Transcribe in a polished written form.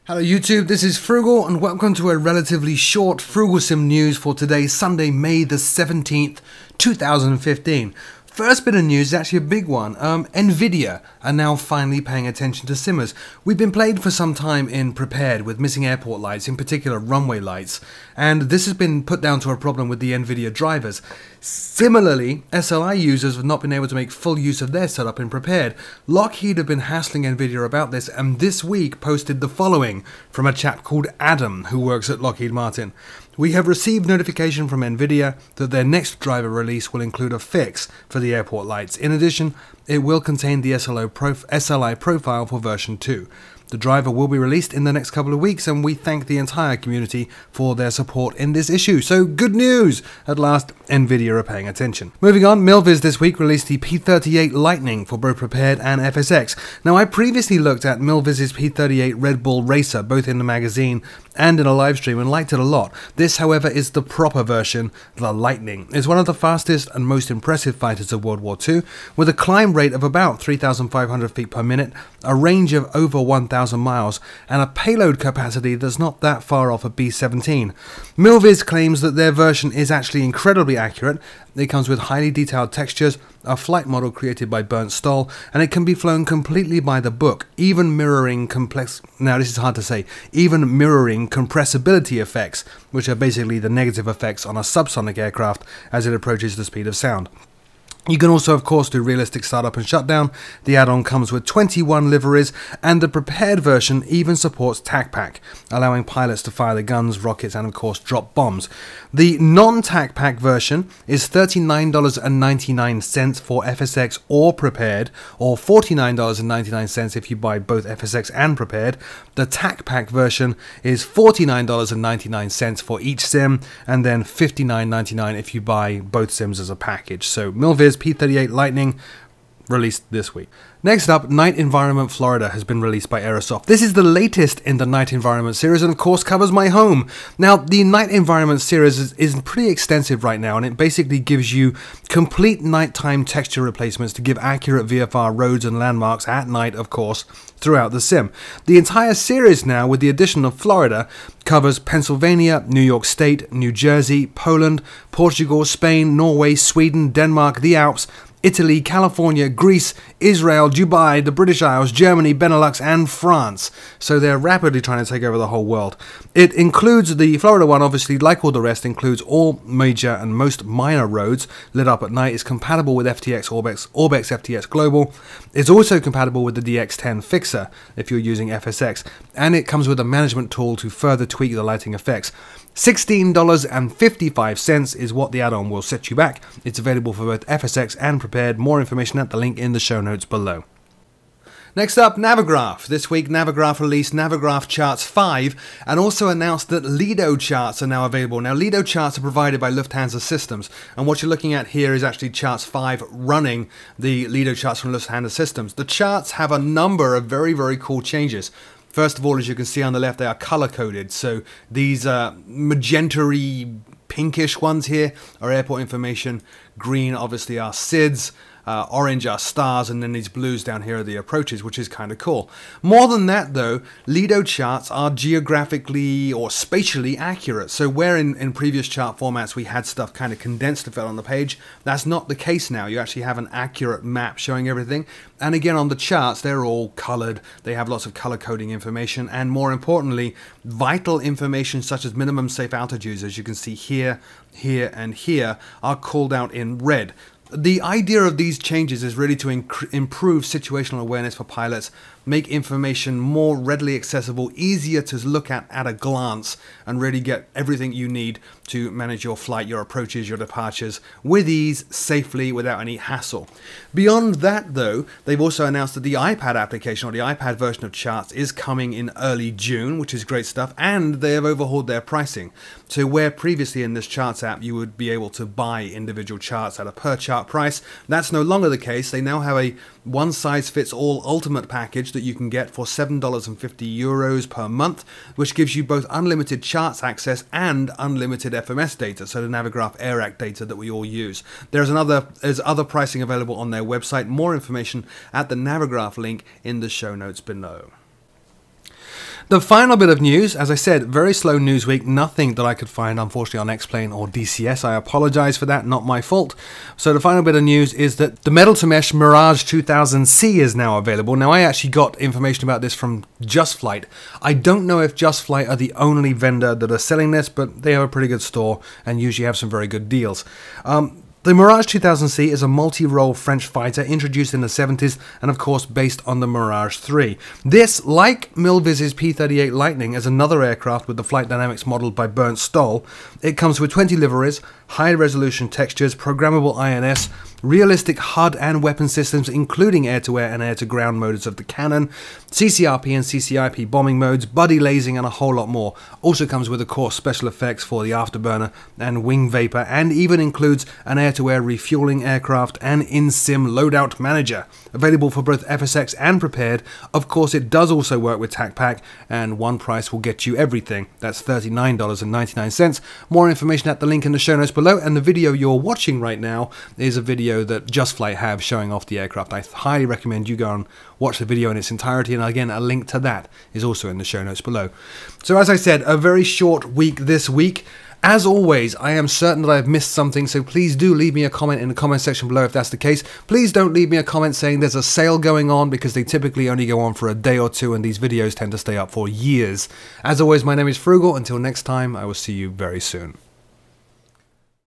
Hello YouTube, this is Frugal and welcome to a relatively short Frooglesim news for today, Sunday, May the 17th, 2015. First bit of news is actually a big one. Nvidia are now finally paying attention to simmers. We've been plagued for some time in Prepared with missing airport lights, in particular runway lights, and this has been put down to a problem with the Nvidia drivers. Similarly, SLI users have not been able to make full use of their setup in Prepared. Lockheed have been hassling Nvidia about this, and this week posted the following from a chap called Adam who works at Lockheed Martin. We have received notification from Nvidia that their next driver release will include a fix for the airport lights. In addition, it will contain the SLI profile for version 2. The driver will be released in the next couple of weeks, and we thank the entire community for their support in this issue. So good news! At last, Nvidia are paying attention. Moving on, Milviz this week released the P38 Lightning for both Prepared and FSX. Now, I previously looked at Milviz's P38 Red Bull Racer, both in the magazine and in a live stream, and liked it a lot. This, however, is the proper version, the Lightning. It's one of the fastest and most impressive fighters of World War II, with a climb rate of about 3,500 feet per minute, a range of over 1,000 miles, and a payload capacity that's not that far off a B-17. Milviz claims that their version is actually incredibly accurate. It comes with highly detailed textures, a flight model created by Bernd Stoll, and it can be flown completely by the book, even mirroring compressibility effects, which are basically the negative effects on a subsonic aircraft as it approaches the speed of sound. You can also, of course, do realistic startup and shutdown. The add-on comes with 21 liveries, and the Prepared version even supports TACPAC, allowing pilots to fire the guns, rockets, and of course drop bombs. The non-TACPAC version is $39.99 for FSX or Prepared, or $49.99 if you buy both FSX and Prepared. The TACPAC version is $49.99 for each sim, and then $59.99 if you buy both sims as a package. So Milviz P38 Lightning released this week. Next up, Night Environment Florida has been released by Aerosoft. This is the latest in the Night Environment series and of course covers my home. Now, the Night Environment series is pretty extensive right now, and it basically gives you complete nighttime texture replacements to give accurate VFR roads and landmarks at night, of course, throughout the sim. The entire series now, with the addition of Florida, covers Pennsylvania, New York State, New Jersey, Poland, Portugal, Spain, Norway, Sweden, Denmark, the Alps, Italy, California, Greece, Israel, Dubai, the British Isles, Germany, Benelux, and France. So they're rapidly trying to take over the whole world. It includes the Florida one, obviously, like all the rest, includes all major and most minor roads lit up at night. It's compatible with FTX Orbex FTX Global. It's also compatible with the DX10 Fixer if you're using FSX. And it comes with a management tool to further tweak the lighting effects. $16.55 is what the add-on will set you back. It's available for both FSX and Prepared. More information at the link in the show notes below. Next up, Navigraph. This week, Navigraph released Navigraph Charts 5 and also announced that Lido charts are now available. Now, Lido charts are provided by Lufthansa Systems, and what you're looking at here is actually Charts 5 running the Lido charts from Lufthansa Systems. The charts have a number of very, very cool changes. First of all, as you can see on the left, they are color-coded. So these magenta-y, pinkish ones here are airport information. Green, obviously, are SIDS. Orange are stars, and then these blues down here are the approaches, which is kind of cool. More than that, though, Lido charts are geographically or spatially accurate. So where in previous chart formats we had stuff kind of condensed to fit on the page, that's not the case now. You actually have an accurate map showing everything. And again, on the charts, they're all colored. They have lots of color coding information, and more importantly, vital information such as minimum safe altitudes, as you can see here, here, and here, are called out in red. The idea of these changes is really to improve situational awareness for pilots, make information more readily accessible, easier to look at a glance, and really get everything you need to manage your flight, your approaches, your departures with ease, safely, without any hassle. Beyond that, though, they've also announced that the iPad application, or the iPad version of Charts, is coming in early June, which is great stuff, and they have overhauled their pricing. So where previously in this Charts app you would be able to buy individual charts at a per chart price, that's no longer the case. They now have a one-size-fits-all ultimate package that you can get for €7.50 per month, which gives you both unlimited charts access and unlimited FMS data, so the Navigraph AirAct data that we all use. There's other pricing available on their website. More information at the Navigraph link in the show notes below. The final bit of news, as I said, very slow news week, nothing that I could find unfortunately on X-Plane or DCS. I apologise for that, not my fault. So the final bit of news is that the Metal to Mesh Mirage 2000C is now available. Now I actually got information about this from Just Flight. I don't know if Just Flight are the only vendor that are selling this, but they have a pretty good store and usually have some very good deals. The Mirage 2000C is a multi-role French fighter introduced in the 70s and of course based on the Mirage 3. This, like Milviz's P-38 Lightning, is another aircraft with the flight dynamics modelled by Bernd Stoll. It comes with 20 liveries, high-resolution textures, programmable INS, realistic HUD and weapon systems including air-to-air and air-to-ground modes of the cannon, CCRP and CCIP bombing modes, buddy lasing and a whole lot more. Also comes with of course special effects for the afterburner and wing vapor, and even includes an air-to-air refueling aircraft and in-sim loadout manager. Available for both FSX and Prepared. Of course it does also work with TACPAC, and one price will get you everything. That's $39.99. More information at the link in the show notes below, and the video you're watching right now is a video that Just Flight have showing off the aircraft. I highly recommend you go and watch the video in its entirety, and again a link to that is also in the show notes below. So as I said, a very short week this week. As always, I am certain that I have missed something, so please do leave me a comment in the comment section below if that's the case. Please don't leave me a comment saying there's a sale going on, because they typically only go on for a day or two and these videos tend to stay up for years. As always, my name is Frugal. Until next time, I will see you very soon.